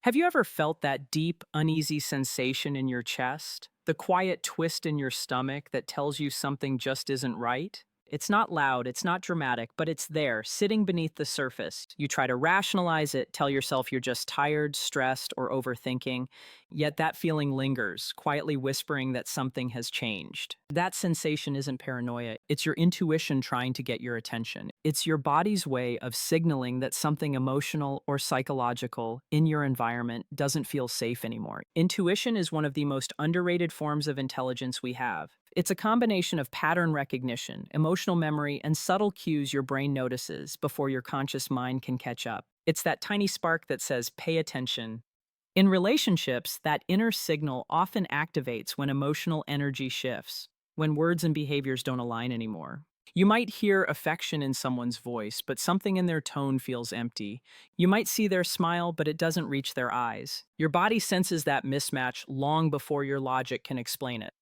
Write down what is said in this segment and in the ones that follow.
Have you ever felt that deep, uneasy sensation in your chest? The quiet twist in your stomach that tells you something just isn't right? It's not loud, it's not dramatic, but it's there, sitting beneath the surface. You try to rationalize it, tell yourself you're just tired, stressed, or overthinking, yet that feeling lingers, quietly whispering that something has changed. That sensation isn't paranoia, it's your intuition trying to get your attention. It's your body's way of signaling that something emotional or psychological in your environment doesn't feel safe anymore. Intuition is one of the most underrated forms of intelligence we have. It's a combination of pattern recognition, emotional memory, and subtle cues your brain notices before your conscious mind can catch up. It's that tiny spark that says, pay attention. In relationships, that inner signal often activates when emotional energy shifts, when words and behaviors don't align anymore. You might hear affection in someone's voice, but something in their tone feels empty. You might see their smile, but it doesn't reach their eyes. Your body senses that mismatch long before your logic can explain it.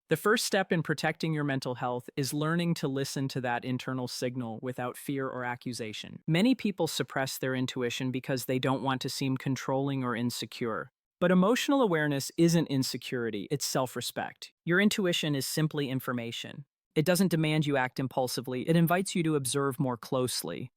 The first step in protecting your mental health is learning to listen to that internal signal without fear or accusation. Many people suppress their intuition because they don't want to seem controlling or insecure. But emotional awareness isn't insecurity, it's self-respect. Your intuition is simply information. It doesn't demand you act impulsively, it invites you to observe more closely.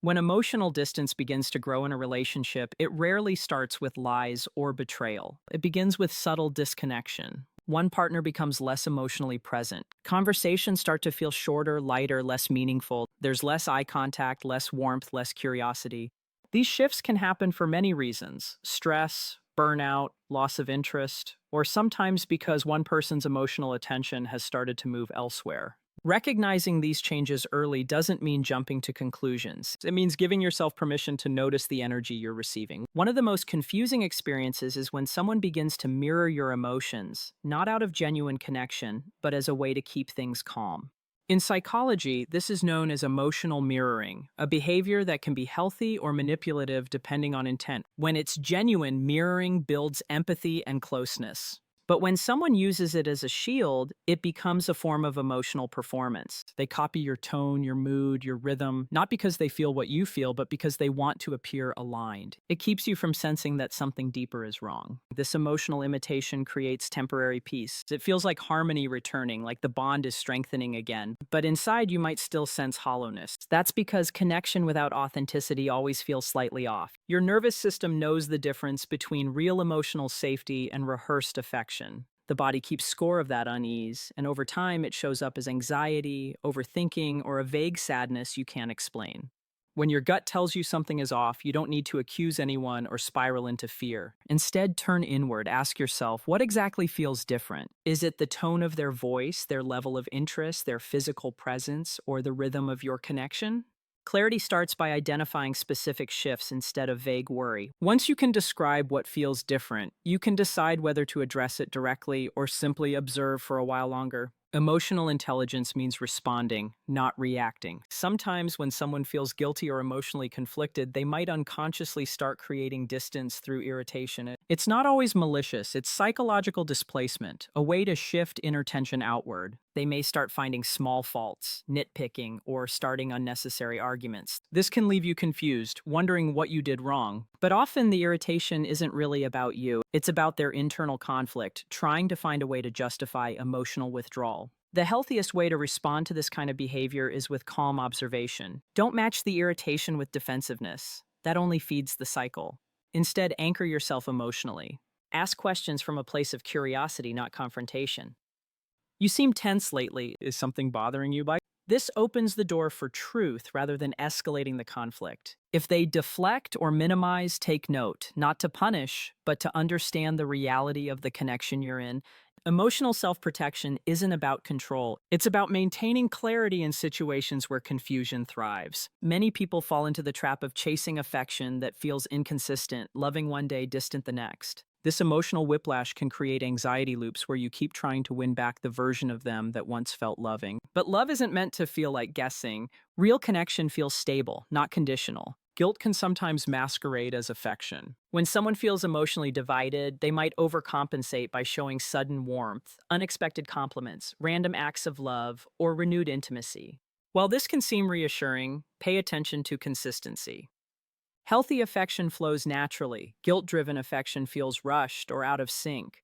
When emotional distance begins to grow in a relationship, it rarely starts with lies or betrayal. It begins with subtle disconnection. One partner becomes less emotionally present. Conversations start to feel shorter, lighter, less meaningful. There's less eye contact, less warmth, less curiosity. These shifts can happen for many reasons: stress, burnout, loss of interest, or sometimes because one person's emotional attention has started to move elsewhere. Recognizing these changes early doesn't mean jumping to conclusions. It means giving yourself permission to notice the energy you're receiving. One of the most confusing experiences is when someone begins to mirror your emotions, not out of genuine connection, but as a way to keep things calm. In psychology, this is known as emotional mirroring, a behavior that can be healthy or manipulative depending on intent. When it's genuine, mirroring builds empathy and closeness. But when someone uses it as a shield, it becomes a form of emotional performance. They copy your tone, your mood, your rhythm, not because they feel what you feel, but because they want to appear aligned. It keeps you from sensing that something deeper is wrong. This emotional imitation creates temporary peace. It feels like harmony returning, like the bond is strengthening again. But inside, you might still sense hollowness. That's because connection without authenticity always feels slightly off. Your nervous system knows the difference between real emotional safety and rehearsed affection. The body keeps score of that unease, and over time it shows up as anxiety, overthinking, or a vague sadness you can't explain. When your gut tells you something is off, you don't need to accuse anyone or spiral into fear. Instead, turn inward. Ask yourself, what exactly feels different? Is it the tone of their voice, their level of interest, their physical presence, or the rhythm of your connection? Clarity starts by identifying specific shifts instead of vague worry. Once you can describe what feels different, you can decide whether to address it directly or simply observe for a while longer. Emotional intelligence means responding, not reacting. Sometimes when someone feels guilty or emotionally conflicted, they might unconsciously start creating distance through irritation. It's not always malicious, it's psychological displacement, a way to shift inner tension outward. They may start finding small faults, nitpicking, or starting unnecessary arguments. This can leave you confused, wondering what you did wrong. But often the irritation isn't really about you. It's about their internal conflict, trying to find a way to justify emotional withdrawal. The healthiest way to respond to this kind of behavior is with calm observation. Don't match the irritation with defensiveness. That only feeds the cycle. Instead, anchor yourself emotionally. Ask questions from a place of curiosity, not confrontation. You seem tense lately. Is something bothering you? This opens the door for truth rather than escalating the conflict. If they deflect or minimize, take note, not to punish, but to understand the reality of the connection you're in. Emotional self-protection isn't about control. It's about maintaining clarity in situations where confusion thrives. Many people fall into the trap of chasing affection that feels inconsistent, loving one day, distant the next. This emotional whiplash can create anxiety loops where you keep trying to win back the version of them that once felt loving. But love isn't meant to feel like guessing. Real connection feels stable, not conditional. Guilt can sometimes masquerade as affection. When someone feels emotionally divided, they might overcompensate by showing sudden warmth, unexpected compliments, random acts of love, or renewed intimacy. While this can seem reassuring, pay attention to consistency. Healthy affection flows naturally. Guilt-driven affection feels rushed or out of sync.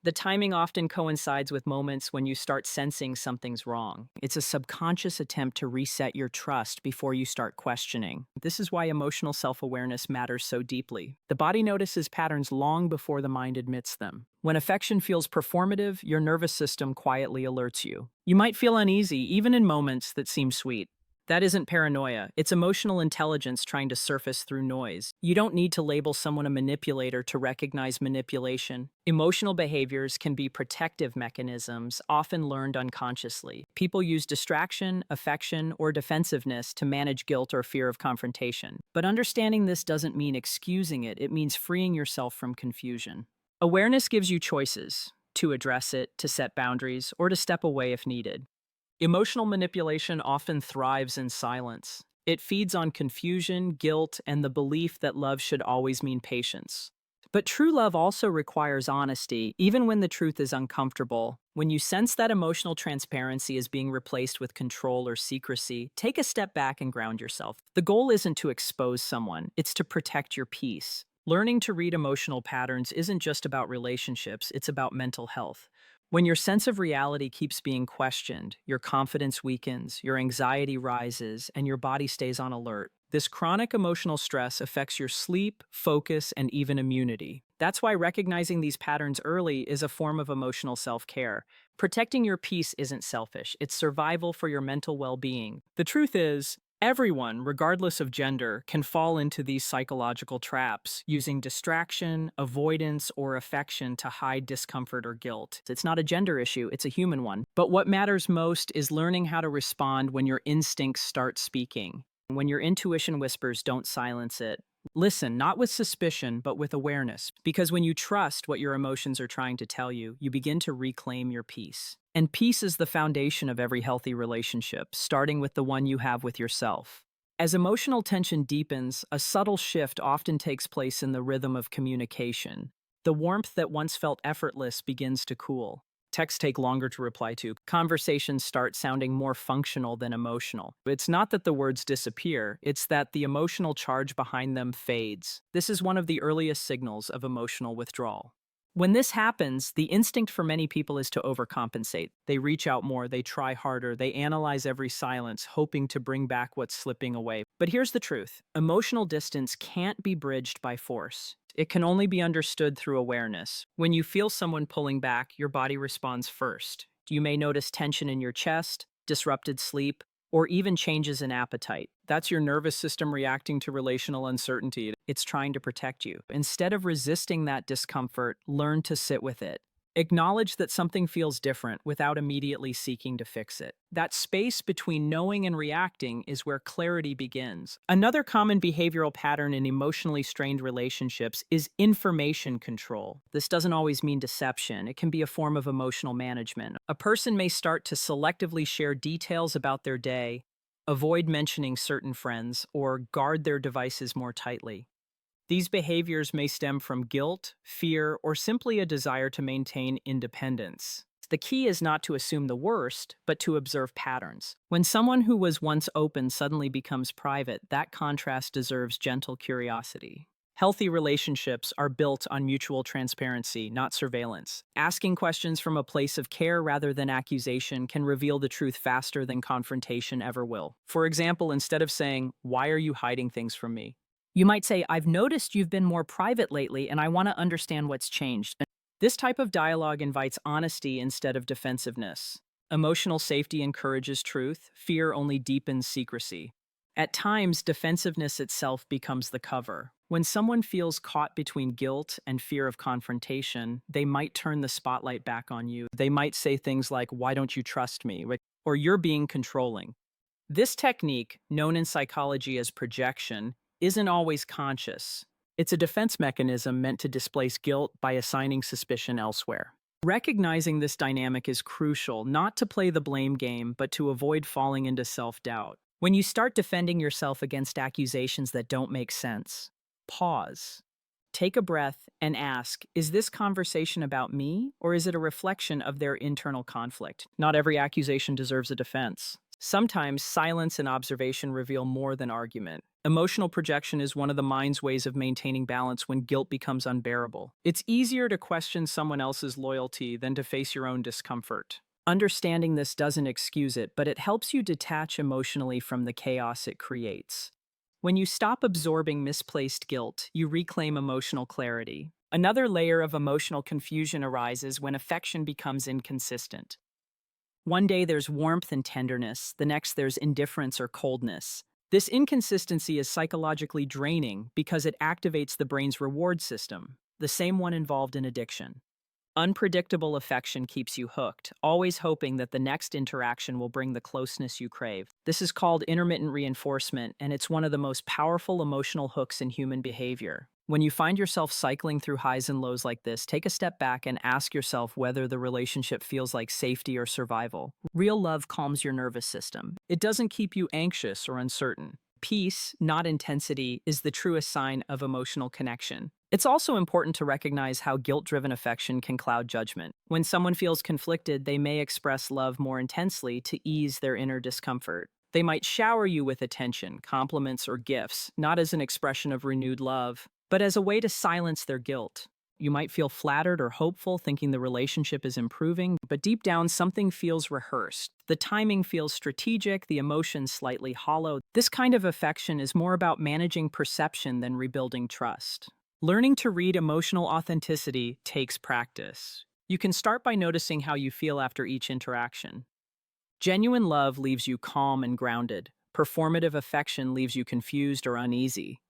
The timing often coincides with moments when you start sensing something's wrong. It's a subconscious attempt to reset your trust before you start questioning. This is why emotional self-awareness matters so deeply. The body notices patterns long before the mind admits them. When affection feels performative, your nervous system quietly alerts you. You might feel uneasy, even in moments that seem sweet. That isn't paranoia. It's emotional intelligence trying to surface through noise. You don't need to label someone a manipulator to recognize manipulation. Emotional behaviors can be protective mechanisms, often learned unconsciously. People use distraction, affection, or defensiveness to manage guilt or fear of confrontation. But understanding this doesn't mean excusing it, it means freeing yourself from confusion. Awareness gives you choices to address it, to set boundaries, or to step away if needed. Emotional manipulation often thrives in silence. It feeds on confusion, guilt, and the belief that love should always mean patience. But true love also requires honesty, even when the truth is uncomfortable. When you sense that emotional transparency is being replaced with control or secrecy, take a step back and ground yourself. The goal isn't to expose someone, it's to protect your peace. Learning to read emotional patterns isn't just about relationships, it's about mental health. When your sense of reality keeps being questioned, your confidence weakens, your anxiety rises, and your body stays on alert. This chronic emotional stress affects your sleep, focus, and even immunity. That's why recognizing these patterns early is a form of emotional self-care. Protecting your peace isn't selfish, it's survival for your mental well-being. The truth is, everyone, regardless of gender, can fall into these psychological traps, using distraction, avoidance, or affection to hide discomfort or guilt. It's not a gender issue, it's a human one. But what matters most is learning how to respond when your instincts start speaking. When your intuition whispers, don't silence it. Listen, not with suspicion, but with awareness. Because when you trust what your emotions are trying to tell you, you begin to reclaim your peace. And peace is the foundation of every healthy relationship, starting with the one you have with yourself. As emotional tension deepens, a subtle shift often takes place in the rhythm of communication. The warmth that once felt effortless begins to cool. Texts take longer to reply to. Conversations start sounding more functional than emotional. It's not that the words disappear, it's that the emotional charge behind them fades. This is one of the earliest signals of emotional withdrawal. When this happens, the instinct for many people is to overcompensate. They reach out more, they try harder, they analyze every silence, hoping to bring back what's slipping away. But here's the truth. Emotional distance can't be bridged by force. It can only be understood through awareness. When you feel someone pulling back, your body responds first. You may notice tension in your chest, disrupted sleep, or even changes in appetite. That's your nervous system reacting to relational uncertainty. It's trying to protect you. Instead of resisting that discomfort, learn to sit with it. Acknowledge that something feels different without immediately seeking to fix it. That space between knowing and reacting is where clarity begins. Another common behavioral pattern in emotionally strained relationships is information control. This doesn't always mean deception. It can be a form of emotional management. A person may start to selectively share details about their day, avoid mentioning certain friends, or guard their devices more tightly. These behaviors may stem from guilt, fear, or simply a desire to maintain independence. The key is not to assume the worst, but to observe patterns. When someone who was once open suddenly becomes private, that contrast deserves gentle curiosity. Healthy relationships are built on mutual transparency, not surveillance. Asking questions from a place of care rather than accusation can reveal the truth faster than confrontation ever will. For example, instead of saying, "Why are you hiding things from me?" you might say, "I've noticed you've been more private lately, and I want to understand what's changed." This type of dialogue invites honesty instead of defensiveness. Emotional safety encourages truth, fear only deepens secrecy. At times, defensiveness itself becomes the cover. When someone feels caught between guilt and fear of confrontation, they might turn the spotlight back on you. They might say things like, "Why don't you trust me?" or "You're being controlling." This technique, known in psychology as projection, isn't always conscious. It's a defense mechanism meant to displace guilt by assigning suspicion elsewhere. Recognizing this dynamic is crucial, not to play the blame game, but to avoid falling into self-doubt. When you start defending yourself against accusations that don't make sense, pause. Take a breath and ask, is this conversation about me, or is it a reflection of their internal conflict? Not every accusation deserves a defense. Sometimes silence and observation reveal more than argument. Emotional projection is one of the mind's ways of maintaining balance when guilt becomes unbearable. It's easier to question someone else's loyalty than to face your own discomfort. Understanding this doesn't excuse it, but it helps you detach emotionally from the chaos it creates. When you stop absorbing misplaced guilt, you reclaim emotional clarity. Another layer of emotional confusion arises when affection becomes inconsistent. One day there's warmth and tenderness, the next there's indifference or coldness. This inconsistency is psychologically draining because it activates the brain's reward system, the same one involved in addiction. Unpredictable affection keeps you hooked, always hoping that the next interaction will bring the closeness you crave. This is called intermittent reinforcement, and it's one of the most powerful emotional hooks in human behavior. When you find yourself cycling through highs and lows like this, take a step back and ask yourself whether the relationship feels like safety or survival. Real love calms your nervous system. It doesn't keep you anxious or uncertain. Peace, not intensity, is the truest sign of emotional connection. It's also important to recognize how guilt-driven affection can cloud judgment. When someone feels conflicted, they may express love more intensely to ease their inner discomfort. They might shower you with attention, compliments, or gifts, not as an expression of renewed love, but as a way to silence their guilt. You might feel flattered or hopeful, thinking the relationship is improving, but deep down something feels rehearsed. The timing feels strategic, the emotions slightly hollow. This kind of affection is more about managing perception than rebuilding trust. Learning to read emotional authenticity takes practice. You can start by noticing how you feel after each interaction. Genuine love leaves you calm and grounded. Performative affection leaves you confused or uneasy.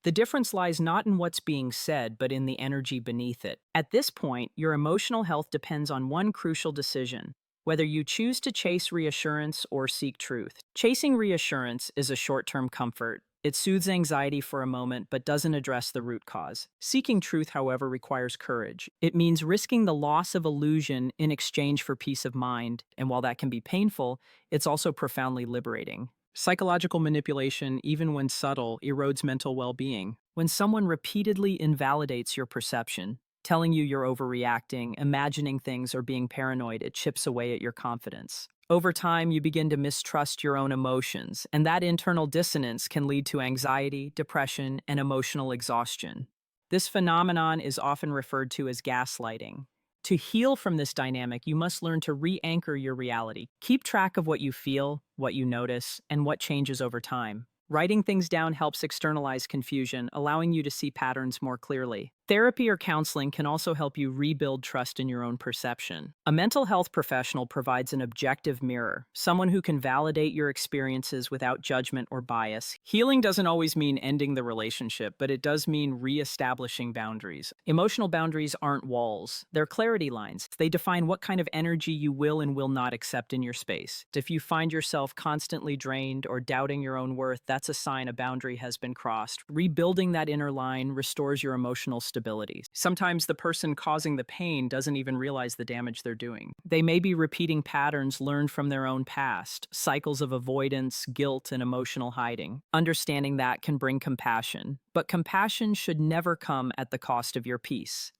The difference lies not in what's being said, but in the energy beneath it. At this point, your emotional health depends on one crucial decision: whether you choose to chase reassurance or seek truth. Chasing reassurance is a short-term comfort. It soothes anxiety for a moment, but doesn't address the root cause. Seeking truth, however, requires courage. It means risking the loss of illusion in exchange for peace of mind, and while that can be painful, it's also profoundly liberating. Psychological manipulation, even when subtle, erodes mental well-being. When someone repeatedly invalidates your perception, telling you you're overreacting, imagining things, or being paranoid, it chips away at your confidence. Over time, you begin to mistrust your own emotions, and that internal dissonance can lead to anxiety, depression, and emotional exhaustion. This phenomenon is often referred to as gaslighting. To heal from this dynamic, you must learn to re-anchor your reality. Keep track of what you feel, what you notice, and what changes over time. Writing things down helps externalize confusion, allowing you to see patterns more clearly. Therapy or counseling can also help you rebuild trust in your own perception. A mental health professional provides an objective mirror, someone who can validate your experiences without judgment or bias. Healing doesn't always mean ending the relationship, but it does mean re-establishing boundaries. Emotional boundaries aren't walls, they're clarity lines. They define what kind of energy you will and will not accept in your space. If you find yourself constantly drained or doubting your own worth, that's a sign a boundary has been crossed. Rebuilding that inner line restores your emotional stability. Sometimes the person causing the pain doesn't even realize the damage they're doing. They may be repeating patterns learned from their own past, cycles of avoidance, guilt, and emotional hiding. Understanding that can bring compassion, but compassion should never come at the cost of your peace.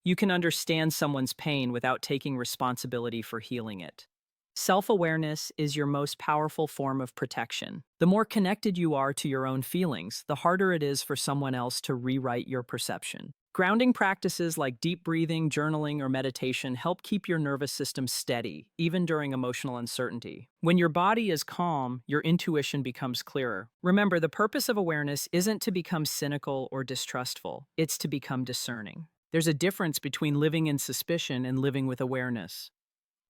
You can understand someone's pain without taking responsibility for healing it. Self-awareness is your most powerful form of protection. The more connected you are to your own feelings, the harder it is for someone else to rewrite your perception. Grounding practices like deep breathing, journaling, or meditation help keep your nervous system steady, even during emotional uncertainty. When your body is calm, your intuition becomes clearer. Remember, the purpose of awareness isn't to become cynical or distrustful, it's to become discerning. There's a difference between living in suspicion and living with awareness.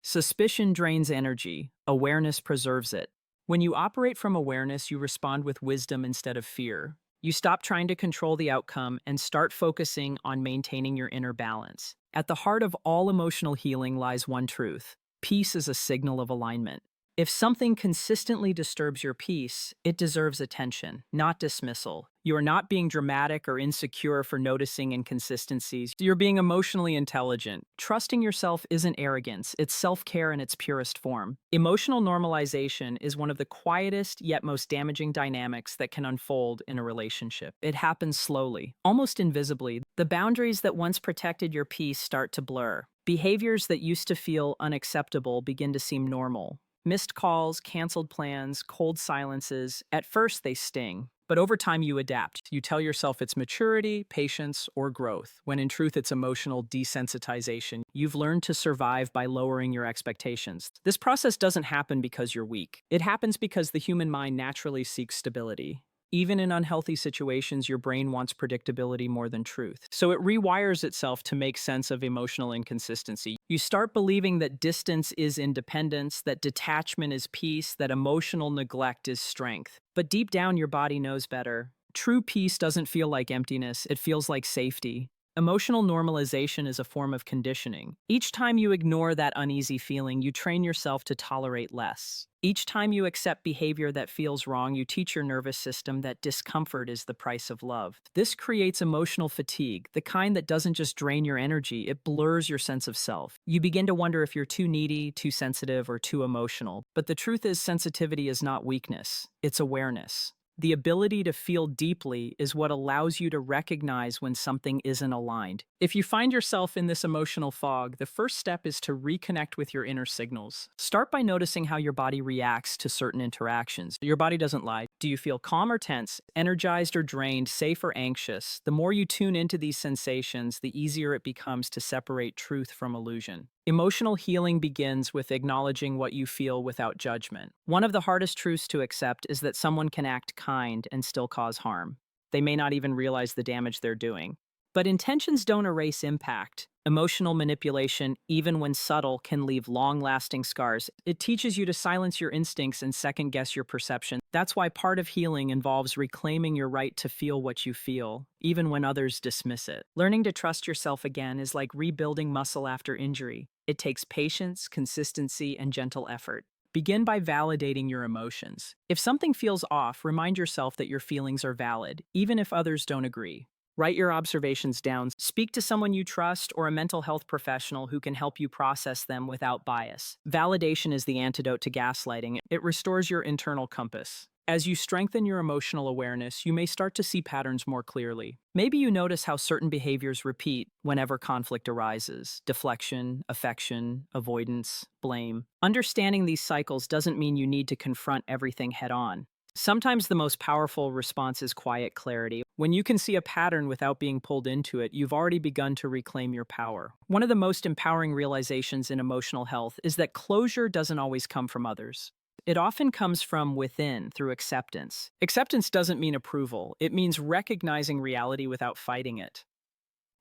Suspicion drains energy, awareness preserves it. When you operate from awareness, you respond with wisdom instead of fear. You stop trying to control the outcome and start focusing on maintaining your inner balance. At the heart of all emotional healing lies one truth: peace is a signal of alignment. If something consistently disturbs your peace, it deserves attention, not dismissal. You are not being dramatic or insecure for noticing inconsistencies. You're being emotionally intelligent. Trusting yourself isn't arrogance, it's self-care in its purest form. Emotional normalization is one of the quietest yet most damaging dynamics that can unfold in a relationship. It happens slowly, almost invisibly. The boundaries that once protected your peace start to blur. Behaviors that used to feel unacceptable begin to seem normal. Missed calls, canceled plans, cold silences, at first they sting. But over time, you adapt. You tell yourself it's maturity, patience, or growth, when in truth, it's emotional desensitization. You've learned to survive by lowering your expectations. This process doesn't happen because you're weak. It happens because the human mind naturally seeks stability. Even in unhealthy situations, your brain wants predictability more than truth. So it rewires itself to make sense of emotional inconsistency. You start believing that distance is independence, that detachment is peace, that emotional neglect is strength. But deep down, your body knows better. True peace doesn't feel like emptiness, it feels like safety. Emotional normalization is a form of conditioning. Each time you ignore that uneasy feeling, you train yourself to tolerate less. Each time you accept behavior that feels wrong, you teach your nervous system that discomfort is the price of love. This creates emotional fatigue, the kind that doesn't just drain your energy, it blurs your sense of self. You begin to wonder if you're too needy, too sensitive, or too emotional. But the truth is, sensitivity is not weakness, it's awareness. The ability to feel deeply is what allows you to recognize when something isn't aligned. If you find yourself in this emotional fog, the first step is to reconnect with your inner signals. Start by noticing how your body reacts to certain interactions. Your body doesn't lie. Do you feel calm or tense, energized or drained, safe or anxious? The more you tune into these sensations, the easier it becomes to separate truth from illusion. Emotional healing begins with acknowledging what you feel without judgment. One of the hardest truths to accept is that someone can act kind and still cause harm. They may not even realize the damage they're doing. But intentions don't erase impact. Emotional manipulation, even when subtle, can leave long-lasting scars. It teaches you to silence your instincts and second-guess your perception. That's why part of healing involves reclaiming your right to feel what you feel, even when others dismiss it. Learning to trust yourself again is like rebuilding muscle after injury. It takes patience, consistency, and gentle effort. Begin by validating your emotions. If something feels off, remind yourself that your feelings are valid, even if others don't agree. Write your observations down. Speak to someone you trust or a mental health professional who can help you process them without bias. Validation is the antidote to gaslighting. It restores your internal compass. As you strengthen your emotional awareness, you may start to see patterns more clearly. Maybe you notice how certain behaviors repeat whenever conflict arises: deflection, affection, avoidance, blame. Understanding these cycles doesn't mean you need to confront everything head on. Sometimes the most powerful response is quiet clarity. When you can see a pattern without being pulled into it, you've already begun to reclaim your power. One of the most empowering realizations in emotional health is that closure doesn't always come from others. It often comes from within through acceptance. Acceptance doesn't mean approval. It means recognizing reality without fighting it.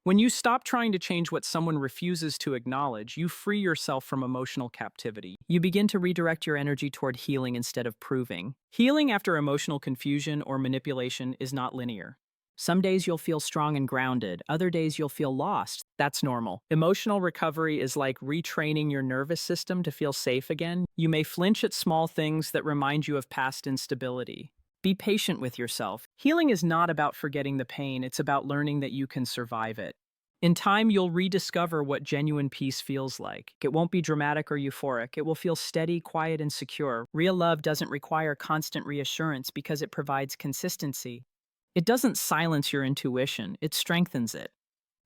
When you stop trying to change what someone refuses to acknowledge, you free yourself from emotional captivity. You begin to redirect your energy toward healing instead of proving. Healing after emotional confusion or manipulation is not linear. Some days you'll feel strong and grounded, other days you'll feel lost. That's normal. Emotional recovery is like retraining your nervous system to feel safe again. You may flinch at small things that remind you of past instability. Be patient with yourself. Healing is not about forgetting the pain, it's about learning that you can survive it. In time, you'll rediscover what genuine peace feels like. It won't be dramatic or euphoric. It will feel steady, quiet, and secure. Real love doesn't require constant reassurance because it provides consistency. It doesn't silence your intuition, it strengthens it.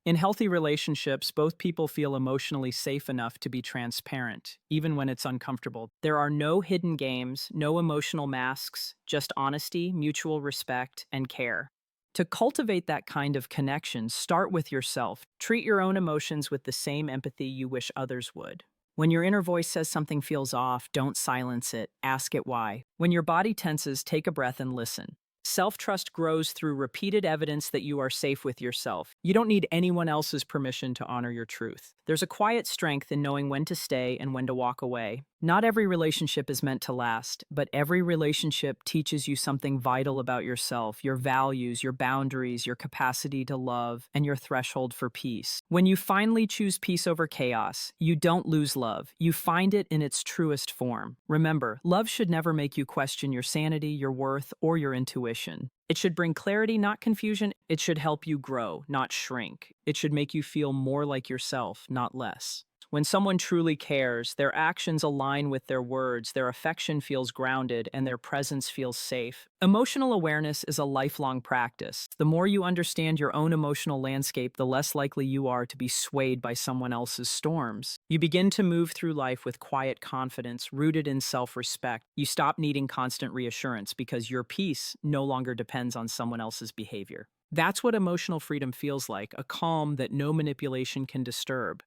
In healthy relationships, both people feel emotionally safe enough to be transparent, even when it's uncomfortable. There are no hidden games, no emotional masks, just honesty, mutual respect, and care. To cultivate that kind of connection, start with yourself. Treat your own emotions with the same empathy you wish others would. When your inner voice says something feels off, don't silence it. Ask it why. When your body tenses, take a breath and listen. Self-trust grows through repeated evidence that you are safe with yourself. You don't need anyone else's permission to honor your truth. There's a quiet strength in knowing when to stay and when to walk away. Not every relationship is meant to last, but every relationship teaches you something vital about yourself, your values, your boundaries, your capacity to love, and your threshold for peace. When you finally choose peace over chaos, you don't lose love. You find it in its truest form. Remember, love should never make you question your sanity, your worth, or your intuition. It should bring clarity, not confusion. It should help you grow, not shrink. It should make you feel more like yourself, not less. When someone truly cares, their actions align with their words, their affection feels grounded, and their presence feels safe. Emotional awareness is a lifelong practice. The more you understand your own emotional landscape, the less likely you are to be swayed by someone else's storms. You begin to move through life with quiet confidence, rooted in self-respect. You stop needing constant reassurance because your peace no longer depends on someone else's behavior. That's what emotional freedom feels like, a calm that no manipulation can disturb.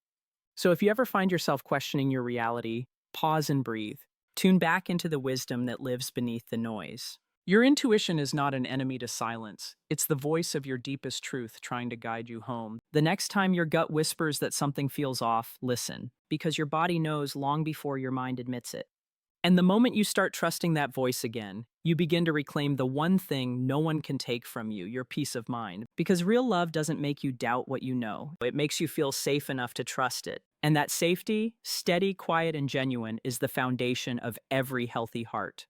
So if you ever find yourself questioning your reality, pause and breathe. Tune back into the wisdom that lives beneath the noise. Your intuition is not an enemy to silence. It's the voice of your deepest truth trying to guide you home. The next time your gut whispers that something feels off, listen, because your body knows long before your mind admits it. And the moment you start trusting that voice again, you begin to reclaim the one thing no one can take from you, your peace of mind. Because real love doesn't make you doubt what you know. It makes you feel safe enough to trust it. And that safety, steady, quiet, and genuine, is the foundation of every healthy heart.